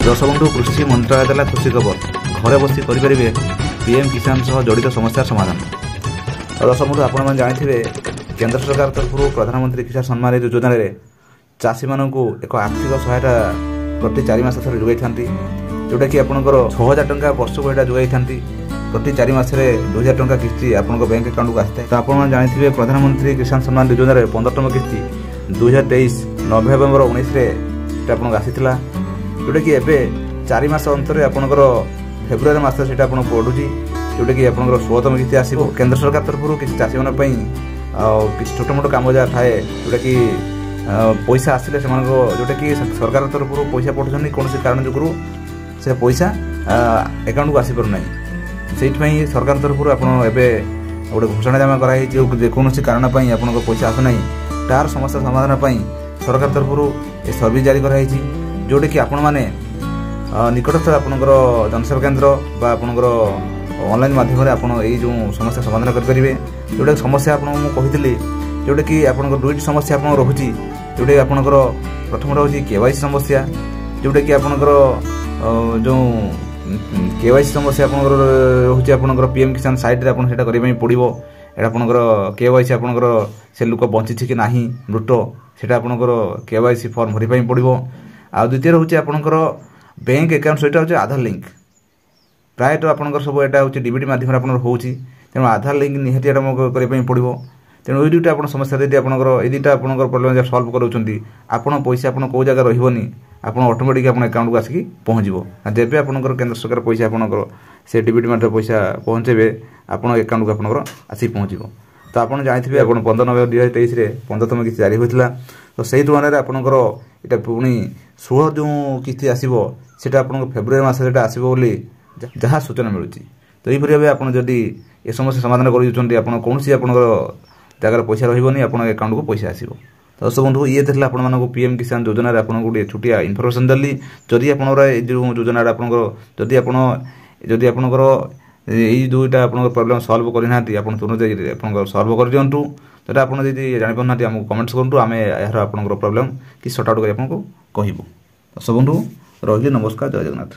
दर्शक बंधु कृषि मंत्रालय देला खुशी खबर घरे बसी करेंगे पीएम किसान सह जड़ित समस्या समाधान। दर्शक बंधु आपण जानी केंद्र सरकार तरफ प्रधानमंत्री किसान सम्मान निधि योजन चाषी मानक एक आर्थिक सहायता प्रति 4 मास जोगाई था जोटा कि आपंकर 6000 टंका वर्ष को यहाँ जोगाई था प्रति 4 मासरे 2000 टंका किस्ती आप बैंक अकाउंट को आसता है। तो आप जानी प्रधानमंत्री किसान सम्मान निधि योजन 15तम किस्ती 2023 नवेम्बर 19 आपको आसीला जोटा कि एवं 4 मास अंतर आपंकर फेब्रुआरी मास से पड़ुची जोटा कि आप 16तम किस्ती आसो केंद्र सरकार तरफ किसी चाषी मान किसी छोट मोट कम जहाँ थाए जोटा कि पैसा आसिले जोटा कि सरकार तरफ पैसा पठाऊँ कौन कारण जो से पैसा अकाउंट को आसीपार ना से सरकार तरफ आप गोटे घोषणानामा कराई जेकोसी कारण आप पैसा आसुना तार समस्या समाधान सरकार तरफ सर्विस जारी कराई जोटा कि आपण मैंने निकटस्थ आपंकर जनसेवा केन्द्र आपंकर ऑनलाइन माध्यम आप जो समस्या समाधान करेंगे जोटा समस्या आपको कही जोटा कि आप 2टी समस्या आप रोचे जोटा आपंकर प्रथम रोचे केवाईसी समस्या जोटा कि आपंकर जो केवाईसी समस्या आप रोचे आपंकर पीएम किसान साइट आप पड़ो एटा आपंकर केवाईसी आपंकर से लोक बंची कि ना मृत से आपंकर केवाईसी फॉर्म भरपाई पड़ो आ द्वितीय रोचे आपंकर बैंक अकाउंट सहित हूँ आधार लिंक प्रायतः आपंकर सब यहाँ हूँ डीबीटी मध्यम आप तेणु आधार लिंक निहाती करने पड़ो तेणु ये दुटा आप समस्या यदि आपंकर ये दुटा आपंकर प्रोब्लेम सल्व करोचंती आपन पैसा आपन कौ जगह रही आप ऑटोमेटिक आप अकाउंट को आसिक पहुँचो जब आपंकर केंद्र सरकार पैसा आपंकर से डीबीटी मध्यम पैसा पहुँचे आप अकाउंट को आपंकर आसिक पहुँचो। तो आप जानते आप 15 नवेम्बर 2023 15तम किस्ती जारी होता तो से तुलन में आपंकर यहाँ पुणी 16 जो किस्ती आसो सीटा आप फेब्रुआरी मास आसो जहाँ सूचना मिलूँ। तो यही भाव आप जदि ये समस्या समाधान कर कौन जगार पैसा रही आप अकाउंट को पैसा आसो। तो दर्शक बंधु ये थे आपको पीएम किसान योजना आपको गोटे छोटिया इनफर्मेशन देली जदि आप जो योजना आपंकर जदि आपंकर यही दुईटा आप प्रोब्लेम सल्व करना आप तुरंत सल्व कर दिंटू तो आप जापाना आमको कमेंट्स करूँ आम यार आप प्रोब्लेम कि सर्ट आउट कर कहूँ। दर्शक बंधु रही नमस्कार जय जगन्नाथ।